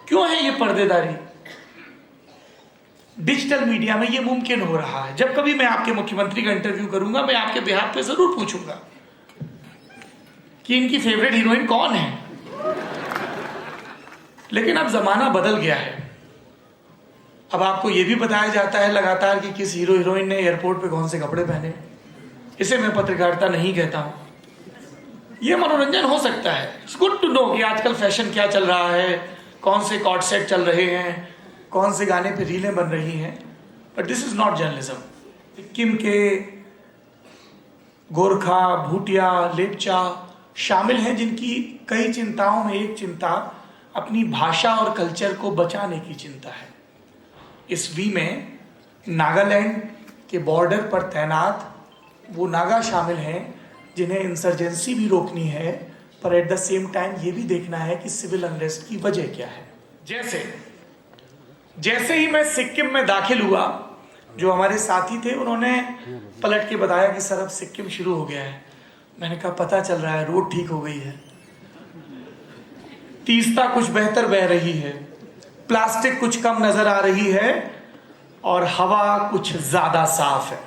क्यों है ये पर्देदारी? डिजिटल मीडिया में ये मुमकिन हो रहा है। जब कभी मैं आपके मुख्यमंत्री का इंटरव्यू करूंगा, मैं आपके बिहाफ पे जरूर पूछूंगा कि इनकी फेवरेट हीरोइन कौन है। लेकिन अब जमाना बदल गया है। अब आपको यह भी बताया जाता है लगातार कि किस हीरो हीरोइन ने एयरपोर्ट पे कौन से कपड़े पहने। इसे मैं पत्रकारिता नहीं कहता हूं, यह मनोरंजन हो सकता है। इट्स गुड टू नो कि आजकल फैशन क्या चल रहा है, कौन से कॉर्ड सेट चल रहे हैं, कौन से गाने पे रीलें बन रही हैं, but this is not journalism. Sikkim के गोरखा, भूटिया, लेपचा शामिल हैं, जिनकी कई चिंताओं में एक चिंता अपनी भाषा और कल्चर को बचाने की चिंता है। इस वी में नागालैंड के बॉर्डर पर तैनात वो नागा शामिल हैं जिन्हें इंसर्जेंसी भी रोकनी है, पर एट द सेम टाइम ये भी देखना है कि सिविल अनरेस्ट की वजह क्या है। जैसे ही मैं सिक्किम में दाखिल हुआ, जो हमारे साथी थे उन्होंने पलट के बताया कि सर अब सिक्किम शुरू हो गया है। मैंने कहा पता चल रहा है, रोड ठीक हो गई है, तीस्ता कुछ बेहतर बह रही है, प्लास्टिक कुछ कम नजर आ रही है और हवा कुछ ज्यादा साफ है।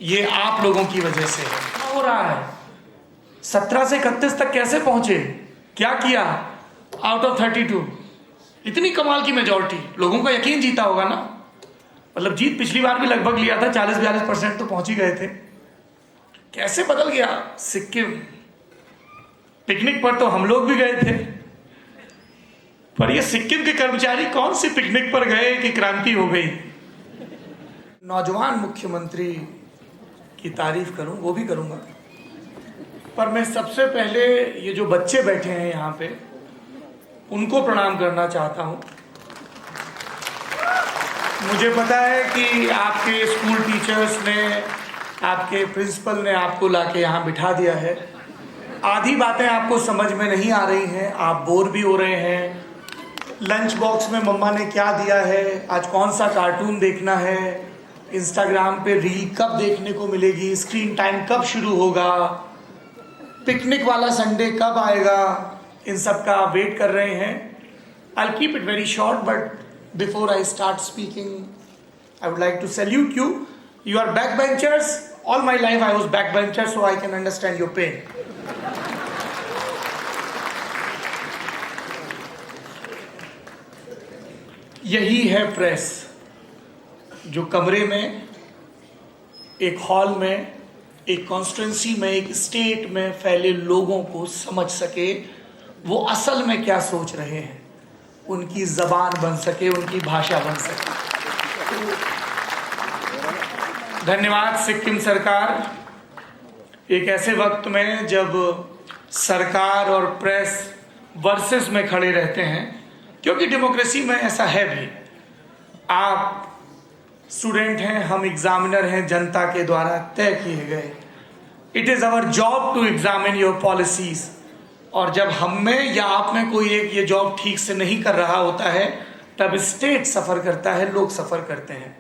ये आप लोगों की वजह से है। क्या हो रहा है? 17 से 31 तक कैसे पहुंचे? क्या किया? आउट ऑफ 32 इतनी कमाल की मेजॉरिटी, लोगों का यकीन जीता होगा ना। मतलब जीत पिछली बार भी लगभग लिया था, 40-42% तो पहुंच ही गए थे। कैसे बदल गया सिक्किम? पिकनिक पर तो हम लोग भी गए थे, पर ये सिक्किम के कर्मचारी कौन सी पिकनिक पर गए कि क्रांति हो गई। नौजवान मुख्यमंत्री की तारीफ करूं, वो भी करूंगा, पर मैं सबसे पहले ये जो बच्चे बैठे हैं यहाँ पे, उनको प्रणाम करना चाहता हूं। मुझे पता है कि आपके स्कूल टीचर्स ने, आपके प्रिंसिपल ने आपको लाके यहाँ बिठा दिया है। आधी बातें आपको समझ में नहीं आ रही हैं, आप बोर भी हो रहे हैं। लंच बॉक्स में मम्मा ने क्या दिया है, आज कौन सा कार्टून देखना है, इंस्टाग्राम पे रील कब देखने को मिलेगी, स्क्रीन टाइम कब शुरू होगा, पिकनिक वाला संडे कब आएगा, इन सब का आप वेट कर रहे हैं। I'll keep it very short, but before I start speaking, I would like to salute you. You are backbenchers. All my life I was backbencher, so I can understand your pain. यही है press, जो कमरे में, एक hall में, एक constituency में, एक स्टेट में फैले लोगों को समझ सके वो असल में क्या सोच रहे हैं, उनकी जबान बन सके, उनकी भाषा बन सके। धन्यवाद सिक्किम सरकार। एक ऐसे वक्त में जब सरकार और प्रेस वर्सेस में खड़े रहते हैं, क्योंकि डेमोक्रेसी में ऐसा है भी, आप स्टूडेंट हैं, हम एग्जामिनर हैं, जनता के द्वारा तय किए गए। It is our job to examine your policies. और जब हम में या आप में कोई एक ये जॉब ठीक से नहीं कर रहा होता है, तब स्टेट सफर करता है, लोग सफर करते हैं।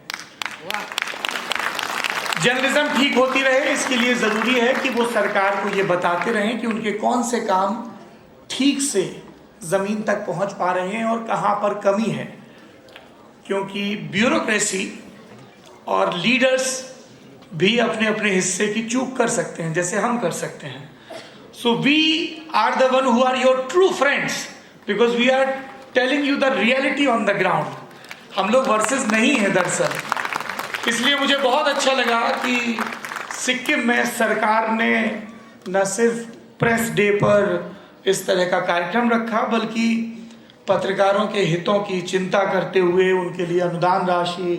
जर्नलिज्म ठीक होती रहे, इसके लिए जरूरी है कि वो सरकार को ये बताते रहें कि उनके कौन से काम ठीक से जमीन तक पहुंच पा रहे हैं और कहां पर कमी है। क्योंकि ब्यूरोक्रेसी और लीडर्स भी अपने अपने हिस्से की चूक कर सकते हैं, जैसे हम कर सकते हैं। So we are the one who are your true friends because we are telling you the reality on the ground. हम लोग वर्सेस नहीं है दरअसल। इसलिए मुझे बहुत अच्छा लगा कि सिक्किम में सरकार ने न सिर्फ प्रेस डे पर इस तरह का कार्यक्रम रखा, बल्कि पत्रकारों के हितों की चिंता करते हुए उनके लिए अनुदान राशि,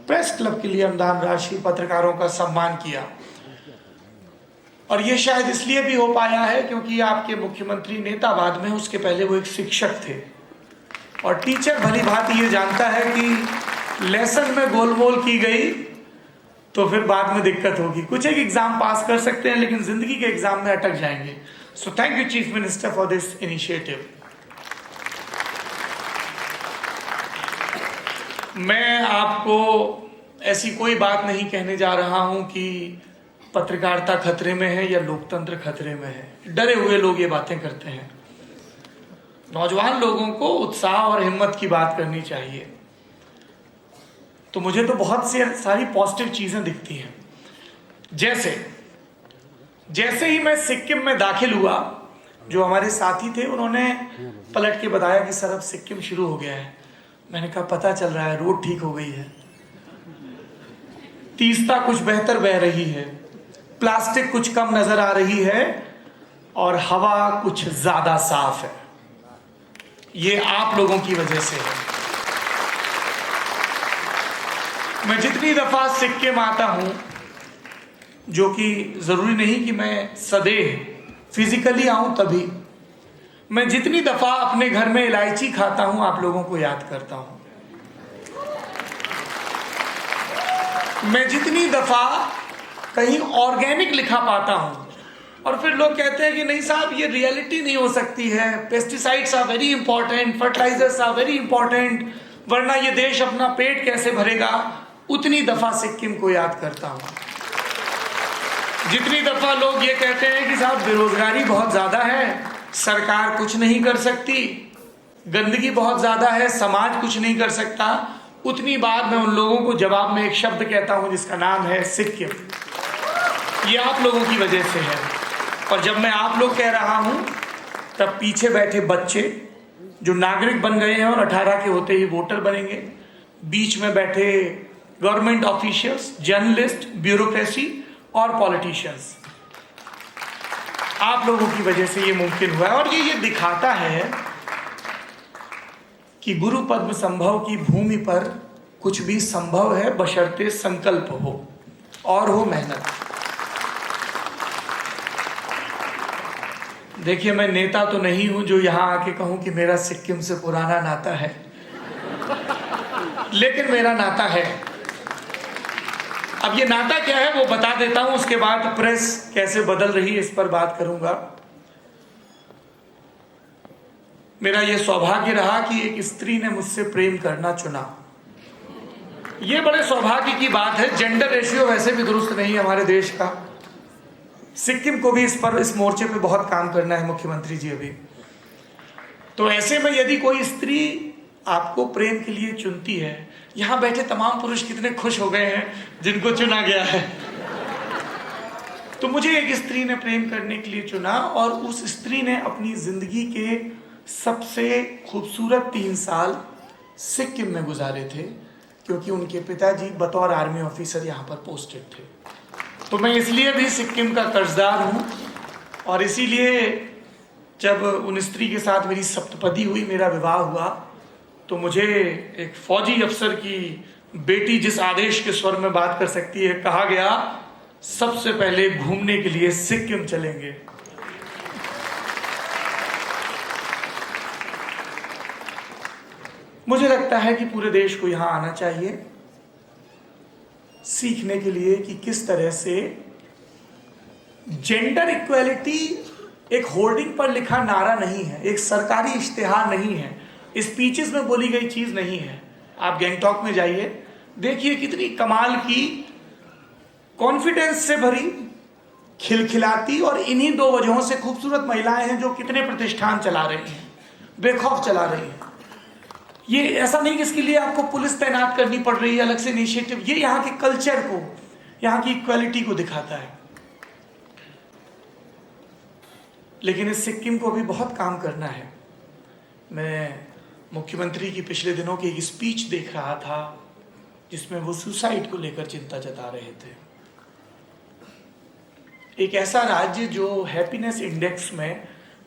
प्रेस क्लब के लिए अनुदान राशि, पत्रकारों का सम्मान किया। और ये शायद इसलिए भी हो पाया है क्योंकि आपके मुख्यमंत्री नेतावाद में, उसके पहले वो एक शिक्षक थे। और टीचर भली भांति ये जानता है कि लेसन में गोलमोल की गई तो फिर बाद में दिक्कत होगी। कुछ एक एग्जाम पास कर सकते हैं, लेकिन जिंदगी के एग्जाम में अटक जाएंगे। So thank you chief minister for this initiative. मैं आपको ऐसी कोई बात नहीं कहने जा रहा हूं कि पत्रकारिता खतरे में है या लोकतंत्र खतरे में है। डरे हुए लोग ये बातें करते हैं। नौजवान लोगों को उत्साह और हिम्मत की बात करनी चाहिए। तो मुझे तो बहुत सी सारी पॉजिटिव चीजें दिखती हैं। जैसे ही मैं सिक्किम में दाखिल हुआ, जो हमारे साथी थे उन्होंने पलट के बताया कि सर अब सिक्किम शुरू हो गया है। मैंने कहा पता चल रहा है, रोड ठीक हो गई है, तीस्ता कुछ बेहतर बह रही है, प्लास्टिक कुछ कम नजर आ रही है और हवा कुछ ज्यादा साफ है। ये आप लोगों की वजह से है। मैं जितनी दफा सिक्किम आता हूं, जो कि जरूरी नहीं कि मैं सदैव फिजिकली आऊं, तभी मैं जितनी दफा अपने घर में इलायची खाता हूं, आप लोगों को याद करता हूं। मैं जितनी दफा कहीं ऑर्गेनिक लिखा पाता हूं और फिर लोग कहते हैं कि नहीं साहब ये रियलिटी नहीं हो सकती है, pesticides are very important, fertilisers are very important, वरना ये देश अपना पेट कैसे भरेगा, उतनी दफा सिक्किम को याद करता हूं। जितनी दफा लोग ये कहते हैं कि साहब बेरोजगारी बहुत ज्यादा है, सरकार कुछ नहीं कर सकती, गंदगी बहुत ज्यादा है, समाज कुछ नहीं कर सकता, उतनी बार मैं उन लोगों को जवाब में एक शब्द कहता हूं जिसका नाम है सिक्किम। ये आप लोगों की वजह से है। और जब मैं आप लोग कह रहा हूं, तब पीछे बैठे बच्चे जो नागरिक बन गए हैं और 18 के होते ही वोटर बनेंगे, बीच में बैठे गवर्नमेंट ऑफिशियल्स, जर्नलिस्ट, ब्यूरोक्रेसी और पॉलिटिशियंस, आप लोगों की वजह से ये मुमकिन हुआ है। और ये दिखाता है कि गुरु पद्म संभव की भूमि पर कुछ भी संभव है, बशर्ते संकल्प हो और हो मेहनत। देखिए, मैं नेता तो नहीं हूं जो यहां आके कहूं कि मेरा सिक्किम से पुराना नाता है, लेकिन मेरा नाता है। अब ये नाता क्या है वो बता देता हूं, उसके बाद प्रेस कैसे बदल रही है इस पर बात करूंगा। मेरा ये सौभाग्य रहा कि एक स्त्री ने मुझसे प्रेम करना चुना। ये बड़े सौभाग्य की बात है। जेंडर रेशियो वैसे भी दुरुस्त नहीं है हमारे देश का। सिक्किम को भी इस मोर्चे पे बहुत काम करना है, मुख्यमंत्री जी अभी। तो ऐसे में यदि कोई स्त्री आपको प्रेम के लिए चुनती है, यहां बैठे तमाम पुरुष कितने खुश हो गए हैं जिनको चुना गया है। तो मुझे एक स्त्री ने प्रेम करने के लिए चुना और उस स्त्री ने अपनी जिंदगी के सबसे खूबसूरत 3 साल सिक्किम में गुजारे थे, क्योंकि उनके पिताजी बतौर आर्मी ऑफिसर यहाँ पर पोस्टेड थे। तो मैं इसलिए भी सिक्किम का कर्जदार हूँ। और इसीलिए जब उन स्त्री के साथ मेरी सप्तपदी हुई, मेरा विवाह हुआ, तो मुझे एक फौजी अफसर की बेटी जिस आदेश के स्वर में बात कर सकती है, कहा गया सबसे पहले घूमने के लिए सिक्किम चलेंगे। मुझे लगता है कि पूरे देश को यहां आना चाहिए, सीखने के लिए कि किस तरह से जेंडर इक्वेलिटी एक होर्डिंग पर लिखा नारा नहीं है, एक सरकारी इश्तिहार नहीं है, स्पीचेस में बोली गई चीज नहीं है। आप गैंगटॉक में जाइए, देखिए कितनी कमाल की कॉन्फिडेंस से भरी, खिलखिलाती और इन्हीं 2 वजहों से खूबसूरत महिलाएं हैं जो कितने प्रतिष्ठान चला रही हैं, बेखौफ चला रही हैं। ये ऐसा नहीं कि इसके लिए आपको पुलिस तैनात करनी पड़ रही है, अलग से इनिशिएटिव। ये यहाँ के कल्चर को, यहाँ की इक्वालिटी को दिखाता है। लेकिन इस सिक्किम को भी बहुत काम करना है। मैं मुख्यमंत्री की पिछले दिनों की एक स्पीच देख रहा था जिसमें वो सुसाइड को लेकर चिंता जता रहे थे। एक ऐसा राज्य जो हैप्पीनेस इंडेक्स में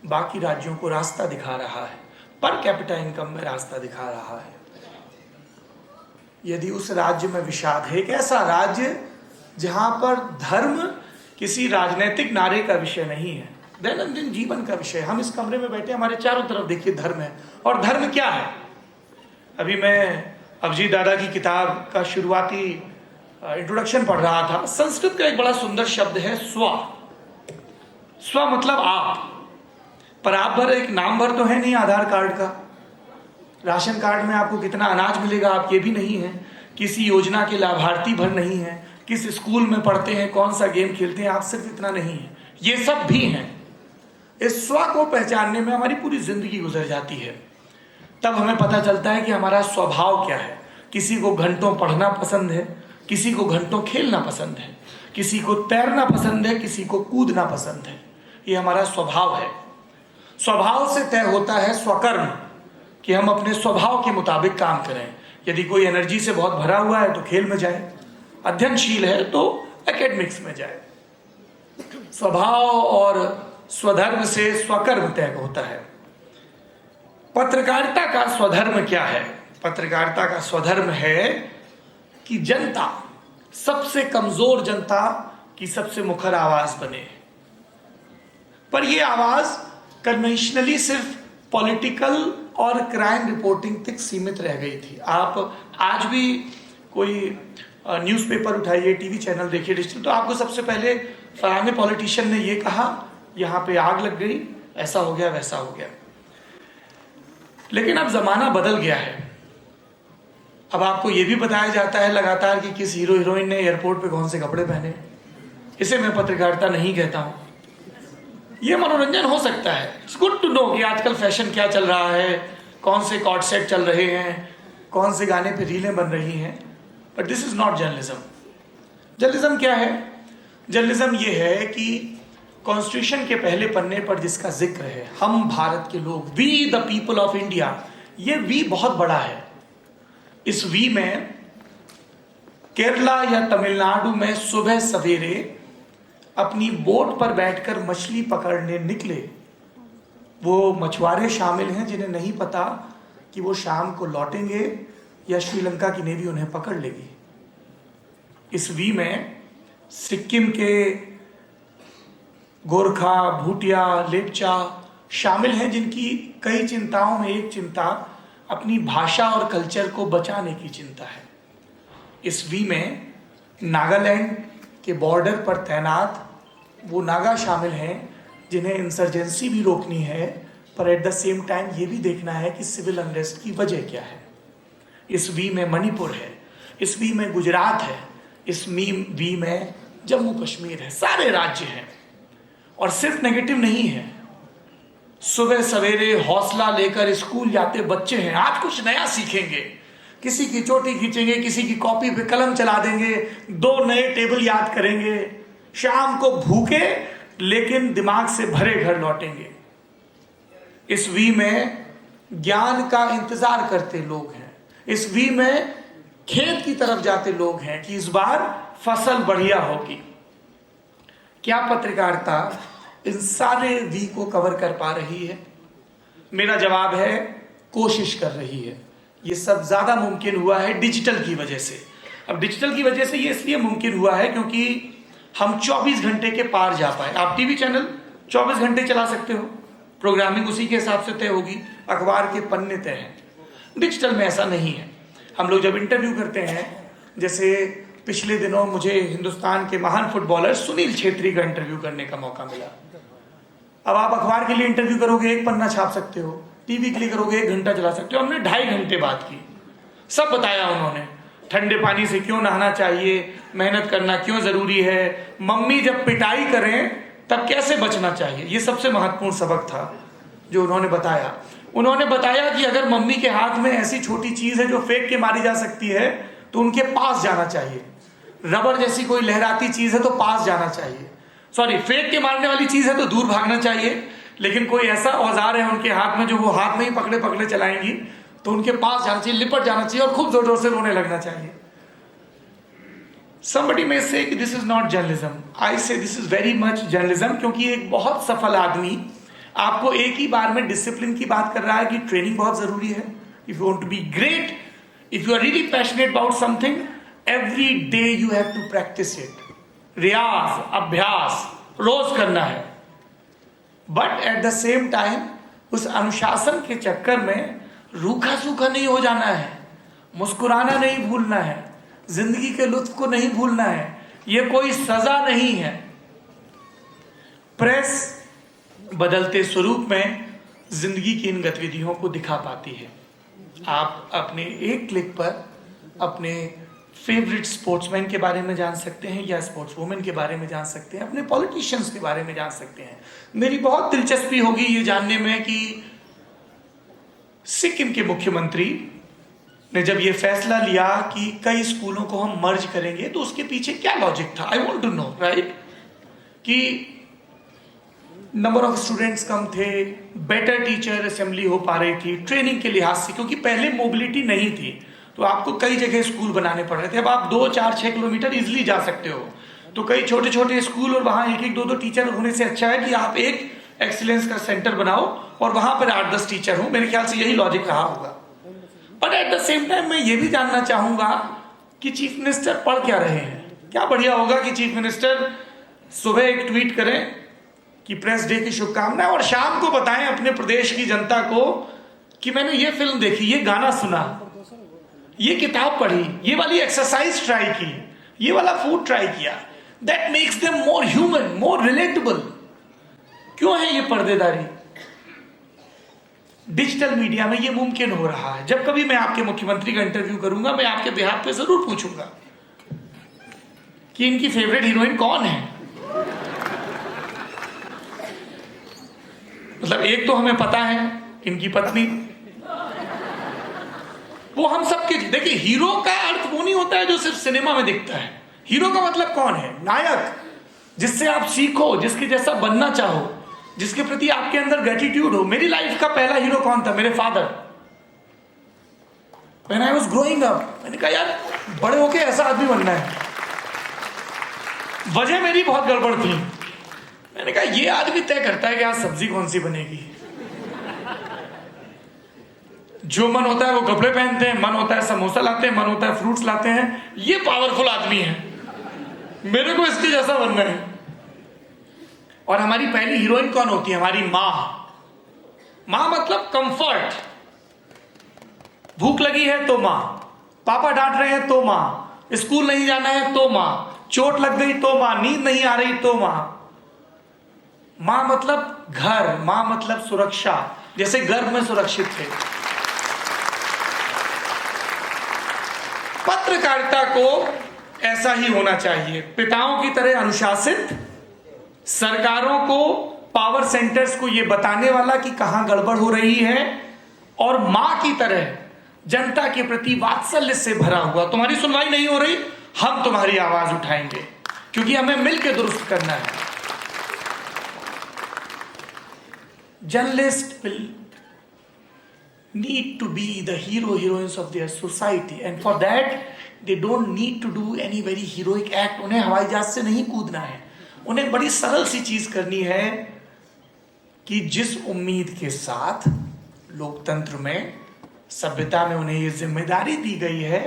बाकी राज्यों को रास्ता दिखा रहा है, पर कैपिटा इनकम में रास्ता दिखा रहा है। यदि उस राज्य में विषाद है, एक ऐसा राज्य जहां पर धर्म किसी राजनीतिक नारे का विषय नहीं है, दैनंदिन जीवन का विषय। हम इस कमरे में बैठे, हमारे चारों तरफ देखिए धर्म है। और धर्म क्या है? अभी मैं अभिजीत दादा की किताब का शुरुआती इंट्रोडक्शन पढ़ रहा था। संस्कृत का एक बड़ा सुंदर शब्द है स्व। स्व मतलब आप, पर आप भर एक नाम भर तो है नहीं आधार कार्ड का। राशन कार्ड में आपको कितना अनाज मिलेगा आप ये भी नहीं है। किसी योजना के लाभार्थी भर नहीं है। किस स्कूल में पढ़ते हैं, कौन सा गेम खेलते हैं, आप सिर्फ इतना नहीं है। ये सब भी हैं, इस स्व को पहचानने में हमारी पूरी जिंदगी गुजर जाती है। तब हमें पता चलता है कि हमारा स्वभाव क्या है। किसी को घंटों पढ़ना पसंद है, किसी को घंटों खेलना पसंद है, किसी को तैरना पसंद है, किसी को कूदना पसंद है। ये हमारा स्वभाव है। स्वभाव से तय होता है स्वकर्म, कि हम अपने स्वभाव के मुताबिक काम करें। यदि कोई एनर्जी से बहुत भरा हुआ है तो खेल में जाए, अध्ययनशील है तो एकेडमिक्स में जाए। स्वभाव और स्वधर्म से स्वकर्म तय होता है। पत्रकारिता का स्वधर्म क्या है? पत्रकारिता का स्वधर्म है कि जनता, सबसे कमजोर जनता की सबसे मुखर आवाज बने। पर यह आवाज कन्वेंशनली सिर्फ पॉलिटिकल और क्राइम रिपोर्टिंग तक सीमित रह गई थी। आप आज भी कोई न्यूज़पेपर उठाइए, टीवी चैनल देखिए, डिजिटल, तो आपको सबसे पहले फलाने पॉलिटिशियन ने ये कहा, यहाँ पे आग लग गई, ऐसा हो गया, वैसा हो गया। लेकिन अब जमाना बदल गया है। अब आपको ये भी बताया जाता है लगातार कि किस हीरो हीरोइन ने एयरपोर्ट पे कौन से कपड़े पहने। इसे मैं पत्रकारिता नहीं कहता हूं। ये मनोरंजन हो सकता है, इट्स गुड टू नो कि आजकल फैशन क्या चल रहा है, कौन से कॉर्ड सेट चल रहे हैं, कौन से गाने पे रीलें बन रही हैं, but this is not journalism. Journalism क्या है? जर्नलिज्म ये है कि कॉन्स्टिट्यूशन के पहले पन्ने पर जिसका जिक्र है, हम भारत के लोग, we the people of India, ये वी बहुत बड़ा है। इस वी में केरला या तमिलनाडु में सुबह सवेरे अपनी बोट पर बैठकर मछली पकड़ने निकले वो मछुआरे शामिल हैं जिन्हें नहीं पता कि वो शाम को लौटेंगे या श्रीलंका की नेवी उन्हें पकड़ लेगी। इस वी में सिक्किम के गोरखा, भूटिया, लेपचा शामिल हैं जिनकी कई चिंताओं में एक चिंता अपनी भाषा और कल्चर को बचाने की चिंता है। इस वी में नागालैंड के बॉर्डर पर तैनात वो नागा शामिल हैं जिन्हें इंसर्जेंसी भी रोकनी है, पर एट द सेम टाइम ये भी देखना है कि सिविल अनरेस्ट की वजह क्या है। इस वी में मणिपुर है, इस वी में गुजरात है, इस वी में जम्मू कश्मीर है, सारे राज्य हैं। और सिर्फ नेगेटिव नहीं है, सुबह सवेरे हौसला लेकर स्कूल जाते बच्चे हैं, आज कुछ नया सीखेंगे, किसी की चोटी खींचेंगे, किसी की कॉपी पे कलम चला देंगे, 2 नए टेबल याद करेंगे, शाम को भूखे लेकिन दिमाग से भरे घर लौटेंगे। इस वी में ज्ञान का इंतजार करते लोग हैं, इस वी में खेत की तरफ जाते लोग हैं कि इस बार फसल बढ़िया होगी। क्या पत्रकारिता इन सारे वी को कवर कर पा रही है? मेरा जवाब है कोशिश कर रही है। ये सब ज्यादा मुमकिन हुआ है डिजिटल की वजह से। अब डिजिटल की वजह से ये इसलिए मुमकिन हुआ है क्योंकि हम 24 घंटे के पार जा पाए। आप टीवी चैनल 24 घंटे चला सकते हो, प्रोग्रामिंग उसी के हिसाब से तय होगी, अखबार के पन्ने तय हैं। डिजिटल में ऐसा नहीं है। हम लोग जब इंटरव्यू करते हैं, जैसे पिछले दिनों मुझे हिंदुस्तान के महान फुटबॉलर सुनील छेत्री का इंटरव्यू करने का मौका मिला। अब आप अखबार के लिए इंटरव्यू करोगे, 1 पन्ना छाप सकते हो, टीवी के लिए करोगे 1 घंटा चला सकते हो। हमने 2.5 घंटे बात की, सब बताया उन्होंने। ठंडे पानी से क्यों नहाना चाहिए, मेहनत करना क्यों जरूरी है, मम्मी जब पिटाई करें तब कैसे बचना चाहिए, ये सबसे महत्वपूर्ण सबक था जो उन्होंने बताया। उन्होंने बताया कि अगर मम्मी के हाथ में ऐसी छोटी चीज है जो फेंक के मारी जा सकती है तो उनके पास जाना चाहिए। रबर जैसी कोई लहराती चीज है तो पास जाना चाहिए, सॉरी फेंक के मारने वाली चीज है तो दूर भागना चाहिए। लेकिन कोई ऐसा औजार है उनके हाथ में जो वो हाथ में ही पकड़े पकड़े चलाएंगी तो उनके पास जाना चाहिए, लिपट जाना चाहिए और खूब जोर जोर से रोने लगना चाहिए। Somebody may say कि this is not journalism. I say this is very much journalism, क्योंकि एक बहुत सफल आदमी आपको एक ही बार में डिसिप्लिन की बात कर रहा है कि ट्रेनिंग बहुत जरूरी है। If you want to be great, if you are really passionate about something, every day you have to practice it. रियाज, अभ्यास रोज करना है। But at the same time उस अनुशासन के चक्कर में रूखा सूखा नहीं हो जाना है, मुस्कुराना नहीं भूलना है, जिंदगी के लुत्फ को नहीं भूलना है। यह कोई सजा नहीं है। प्रेस बदलते स्वरूप में जिंदगी की इन गतिविधियों को दिखा पाती है। आप अपने एक क्लिक पर अपने फेवरेट स्पोर्ट्समैन के बारे में जान सकते हैं या स्पोर्ट्स वुमेन के बारे में जान सकते हैं, अपने पॉलिटिशियंस के बारे में जान सकते हैं। मेरी बहुत दिलचस्पी होगी ये जानने में कि सिक्किम के मुख्यमंत्री ने जब ये फैसला लिया कि कई स्कूलों को हम मर्ज करेंगे तो उसके पीछे क्या लॉजिक था। I want to know, right, कि नंबर ऑफ स्टूडेंट्स कम थे, बेटर टीचर असेंबली हो पा रही थी, ट्रेनिंग के लिहाज से, क्योंकि पहले मोबिलिटी नहीं थी तो आपको कई जगह स्कूल बनाने पड़ रहे थे। अब आप 2, 4, 6 किलोमीटर इजिली जा सकते हो, तो कई छोटे छोटे स्कूल और वहां 1, 2, 2 टीचर होने से अच्छा है कि आप एक एक्सीलेंस का सेंटर बनाओ और वहां पर 8-10 टीचर हो। मेरे ख्याल से यही लॉजिक रहा होगा। But at the same time मैं ये भी जानना चाहूंगा कि चीफ मिनिस्टर पढ़ क्या रहे हैं। क्या बढ़िया होगा कि चीफ मिनिस्टर सुबह एक ट्वीट करें कि प्रेस डे की शुभकामनाएं, और शाम को बताएं अपने प्रदेश की जनता को कि मैंने ये फिल्म देखी, ये गाना सुना, ये किताब पढ़ी, ये वाली एक्सरसाइज ट्राई की, ये वाला फूड ट्राई किया। That makes them more human, more relatable. क्यों है ये पर्देदारी? डिजिटल मीडिया में ये मुमकिन हो रहा है। जब कभी मैं आपके मुख्यमंत्री का इंटरव्यू करूंगा, मैं आपके बिहाफ पे जरूर पूछूंगा कि इनकी फेवरेट हीरोइन कौन है। मतलब एक तो हमें पता है, इनकी पत्नी। वो हम सबके, देखिए, हीरो का अर्थ वो नहीं होता है जो सिर्फ सिनेमा में दिखता है। हीरो का मतलब कौन है? नायक, जिससे आप सीखो, जिसके जैसा बनना चाहो, जिसके प्रति आपके अंदर ग्रेटिट्यूड हो। मेरी लाइफ का पहला हीरो कौन था? मेरे father. When I was growing up, मैंने कहा यार बड़े होके ऐसा आदमी बनना है। वजह मेरी बहुत गड़बड़ थी। मैंने कहा ये आदमी तय करता है कि आज सब्जी कौन सी बनेगी। जो मन होता है वो कपड़े पहनते हैं, मन होता है समोसा लाते हैं, मन होता है फ्रूट्स लाते हैं। ये पावरफुल आदमी है, मेरे को इसके जैसा बनना है। और हमारी पहली हीरोइन कौन होती है? हमारी माँ। माँ मतलब कंफर्ट। भूख लगी है तो माँ, पापा डांट रहे हैं तो माँ, स्कूल नहीं जाना है तो माँ, चोट लग गई तो माँ, नींद नहीं आ रही तो माँ। माँ मतलब घर, माँ मतलब सुरक्षा, जैसे गर्भ में सुरक्षित थे। पत्रकारिता को ऐसा ही होना चाहिए, पिताओं की तरह अनुशासित, सरकारों को, पावर सेंटर्स को यह बताने वाला कि कहां गड़बड़ हो रही है, और मां की तरह जनता के प्रति वात्सल्य से भरा हुआ। तुम्हारी सुनवाई नहीं हो रही, हम तुम्हारी आवाज उठाएंगे, क्योंकि हमें मिलकर दुरुस्त करना है। Journalist will need to be the heroines of their society, and for that they don't need to do any very heroic act। उन्हें हवाई जहाज से नहीं कूदना है, उन्हें बड़ी सरल सी चीज करनी है कि जिस उम्मीद के साथ लोकतंत्र में, सभ्यता में उन्हें ये जिम्मेदारी दी गई है,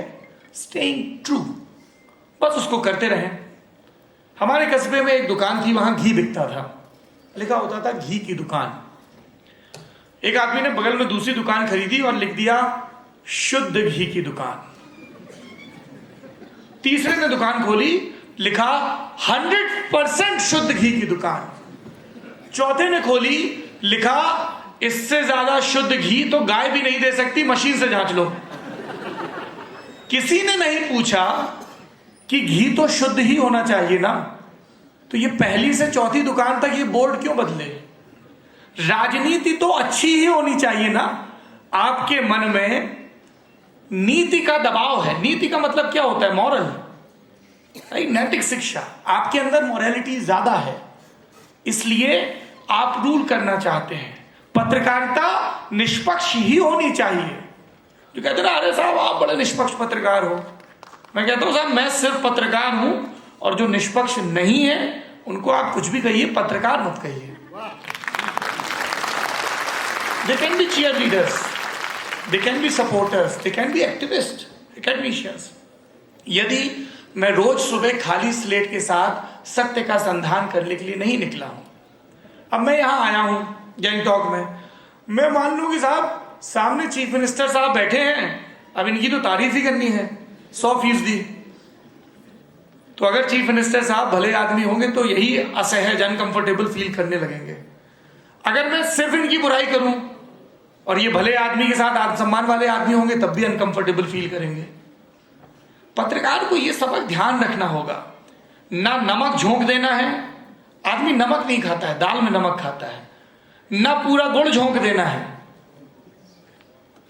स्टेइंग ट्रू, बस उसको करते रहें। हमारे कस्बे में एक दुकान थी, वहां घी बिकता था, लिखा होता था घी की दुकान। एक आदमी ने बगल में दूसरी दुकान खरीदी और लिख दिया शुद्ध घी की दुकान। तीसरे ने दुकान खोली, लिखा 100% शुद्ध घी की दुकान। चौथे ने खोली, लिखा इससे ज्यादा शुद्ध घी तो गाय भी नहीं दे सकती, मशीन से जांच लो। किसी ने नहीं पूछा कि घी तो शुद्ध ही होना चाहिए ना, तो ये पहली से चौथी दुकान तक ये बोर्ड क्यों बदले? राजनीति तो अच्छी ही होनी चाहिए ना। आपके मन में नीति का दबाव है। नीति का मतलब क्या होता है? मॉरल, नैतिक शिक्षा। आपके अंदर मॉरलिटी ज्यादा है, इसलिए आप रूल करना चाहते हैं। पत्रकारिता निष्पक्ष ही होनी चाहिए। जो कहते ना, अरे साहब आप बड़े निष्पक्ष पत्रकार हो, मैं कहता हूं साहब मैं सिर्फ पत्रकार हूं, और जो निष्पक्ष नहीं है उनको आप कुछ भी कहिए, पत्रकार मत कहिए। They can be cheerleaders, they can be supporters, they can be activists, academicians। यदि मैं रोज सुबह खाली स्लेट के साथ सत्य का संधान करने के लिए नहीं निकला हूं, अब मैं यहां आया हूं गैंगटॉक में, मैं मान लूं कि साहब सामने चीफ मिनिस्टर साहब बैठे हैं, अब इनकी तो तारीफ ही करनी है 100%। तो अगर चीफ मिनिस्टर साहब भले आदमी होंगे तो यही असहज, अनकंफर्टेबल फील करने लगेंगे। अगर मैं सिर्फ इनकी बुराई करूं और ये भले आदमी के साथ आत्मसम्मान वाले आदमी होंगे, तब भी अनकंफर्टेबल फील करेंगे। पत्रकार को ये सबक ध्यान रखना होगा, ना नमक झोंक देना है, आदमी नमक नहीं खाता है, दाल में नमक खाता है, ना पूरा गुड़ झोंक देना है,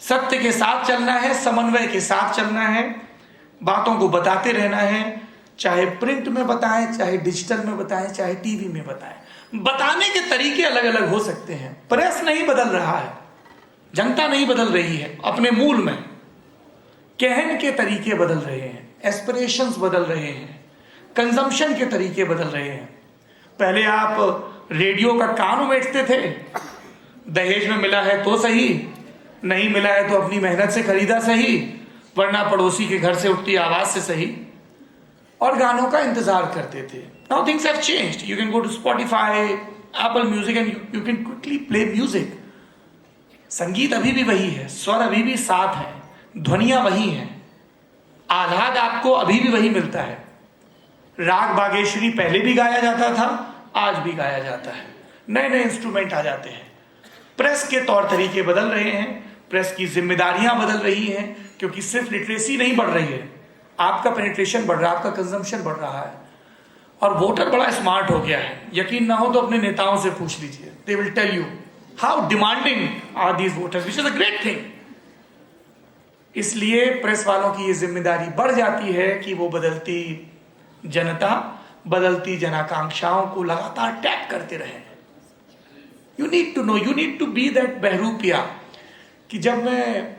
सत्य के साथ चलना है, समन्वय के साथ चलना है, बातों को बताते रहना है, चाहे प्रिंट में बताएं, चाहे डिजिटल में बताएं, चाहे टीवी में बताएं। बताने के तरीके अलग अलग हो सकते हैं, प्रेस नहीं बदल रहा है, जनता नहीं बदल रही है, अपने मूल में कहन के तरीके बदल रहे हैं, एस्पिरेशंस बदल रहे हैं, कंजम्पशन के तरीके बदल रहे हैं। पहले आप रेडियो का कान उमेटते थे, दहेज में मिला है तो सही, नहीं मिला है तो अपनी मेहनत से खरीदा सही, वरना पड़ोसी के घर से उठती आवाज से सही, और गानों का इंतजार करते थे। Now things have changed, you can go to Spotify, Apple Music and you can quickly play music. संगीत अभी भी वही है, स्वर अभी भी साथ है, ध्वनियां वही हैं, आह्लाद आपको अभी भी वही मिलता है। राग बागेश्वरी पहले भी गाया जाता था, आज भी गाया जाता है, नए नए इंस्ट्रूमेंट आ जाते हैं। प्रेस के तौर तरीके बदल रहे हैं, प्रेस की जिम्मेदारियां बदल रही हैं, क्योंकि सिर्फ लिटरेसी नहीं बढ़ रही है, आपका पेनिट्रेशन बढ़ रहा है, आपका कंजम्पशन बढ़ रहा है, और वोटर बड़ा स्मार्ट हो गया है। यकीन ना हो तो अपने नेताओं से पूछ लीजिए, they will tell you how demanding are these voters, which is a great thing. इसलिए प्रेस वालों की ये जिम्मेदारी बढ़ जाती है कि वो बदलती जनता, बदलती जनाकांक्षाओं को लगातार टैप करते रहे। You need to know, you need to be that bahrupiya, कि जब मैं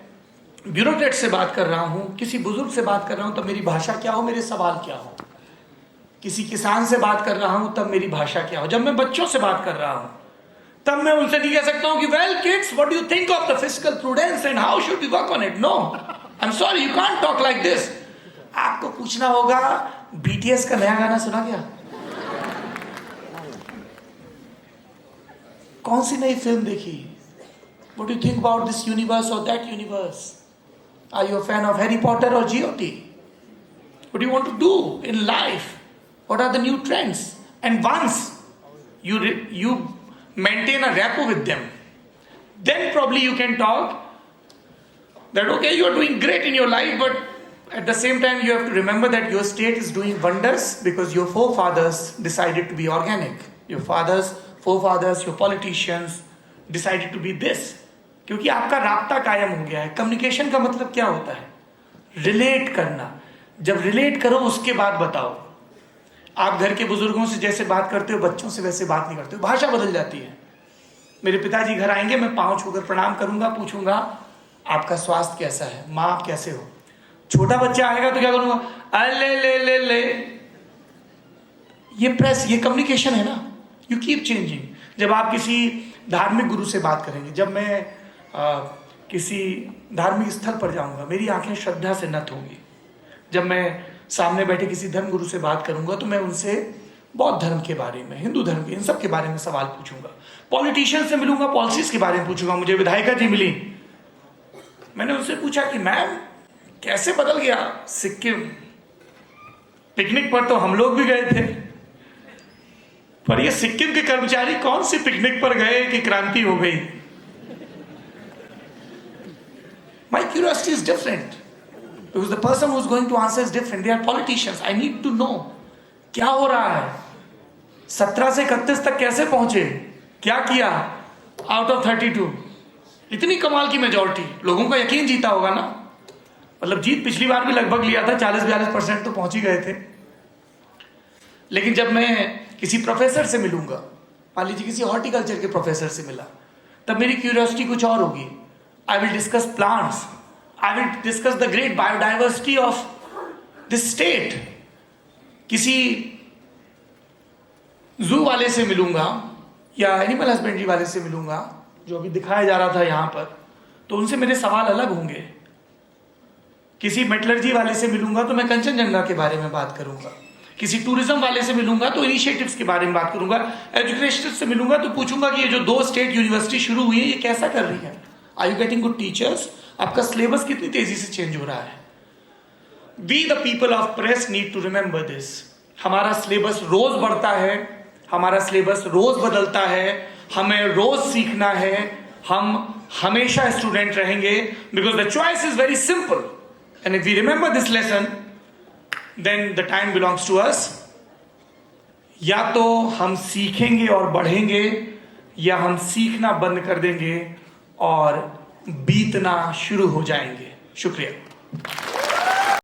ब्यूरोक्रेट से बात कर रहा हूं, किसी बुजुर्ग से बात कर रहा हूं, तब मेरी भाषा क्या हो, मेरे सवाल क्या हो। किसी किसान से बात कर रहा हूं, तब मेरी भाषा क्या हो। जब मैं बच्चों से बात कर रहा हूं, तब मैं उनसे नहीं कह सकता हूं कि well kids, what do you think of the fiscal prudence and how should we work on it. No, I am sorry, you can't talk like this. आपको पूछना होगा, बीटीएस का नया गाना सुना क्या? कौन सी नई फिल्म देखी? What do you think about this universe or that universe? Are you a fan of Harry Potter or GOT? What do you want to do in life? What are the new trends? And once you maintain a rapport with them, then probably you can talk that okay, you are doing great in your life, but at the same time you have to remember that your state is doing wonders because your forefathers decided to be organic. Your forefathers, your politicians decided to be this. क्योंकि आपका राब्ता कायम हो गया है। Communication का मतलब क्या होता है? रिलेट करना। जब रिलेट करो उसके बाद बताओ। आप घर के बुजुर्गों से जैसे बात करते हो, बच्चों से वैसे बात नहीं करते हो, भाषा बदल जाती है। मेरे पिताजी घर आएंगे, मैं पांव छूकर प्रणाम करूंगा, पूछूंगा आपका स्वास्थ्य कैसा है, माँ आप कैसे हो। छोटा बच्चा आएगा तो क्या करूंगा, ले ले ले ले। ये प्रेस, ये कम्युनिकेशन है ना। You keep changing. जब आप किसी धार्मिक गुरु से बात करेंगे, जब मैं किसी धार्मिक स्थल पर जाऊंगा, मेरी आंखें श्रद्धा से नत होंगी। जब मैं सामने बैठे किसी धर्म गुरु से बात करूंगा तो मैं उनसे बौद्ध धर्म के बारे में, हिंदू धर्म के, इन सब के बारे में सवाल पूछूंगा। पॉलिटिशियन से मिलूंगा, पॉलिसीज के बारे में पूछूंगा। मुझे विधायिका जी मिली, मैंने उनसे पूछा कि मैम कैसे बदल गया सिक्किम। पिकनिक पर तो हम लोग भी गए थे, पर ये सिक्किम के कर्मचारी कौन सी पिकनिक पर गए कि क्रांति हो गई। My curiosity is different because the person who is going to answer is different. They are politicians. I need to know क्या हो रहा है, 17 से 31 तक कैसे पहुंचे, क्या किया आउट ऑफ 32। इतनी कमाल की मेजॉरिटी, लोगों का यकीन जीता होगा ना। मतलब जीत पिछली बार भी लगभग लिया था, 40-42% तो पहुंच ही गए थे। लेकिन जब मैं किसी प्रोफेसर से मिलूंगा, मान लीजिए किसी हॉर्टिकल्चर के प्रोफेसर से मिला, तब मेरी क्यूरियोसिटी कुछ और होगी। I will discuss plants. I will discuss the great biodiversity of this state. किसी जू वाले से मिलूंगा या एनिमल हस्बेंड्री वाले से मिलूंगा, जो अभी दिखाया जा रहा था यहाँ पर, तो उनसे मेरे सवाल अलग होंगे। किसी मेटलर्जी वाले से मिलूंगा तो मैं कंचनजंगा के बारे में बात करूंगा। किसी टूरिज्म वाले से मिलूंगा तो इनिशिएटिव्स के बारे में बात करूंगा। एजुकेशन से मिलूंगा तो पूछूंगा कि ये जो 2 स्टेट यूनिवर्सिटी शुरू हुई है, ये कैसा कर रही है। Are you getting good teachers? आपका सिलेबस कितनी तेजी से चेंज हो रहा है। We the people of press need to remember this. हमारा सिलेबस रोज बढ़ता है, हमारा सिलेबस रोज बदलता है, हमें रोज सीखना है, हम हमेशा स्टूडेंट रहेंगे because the choice is very simple and if we remember this lesson then the time belongs to us. या तो हम सीखेंगे और बढ़ेंगे, या हम सीखना बंद कर देंगे और बीतना शुरू हो जाएंगे। शुक्रिया।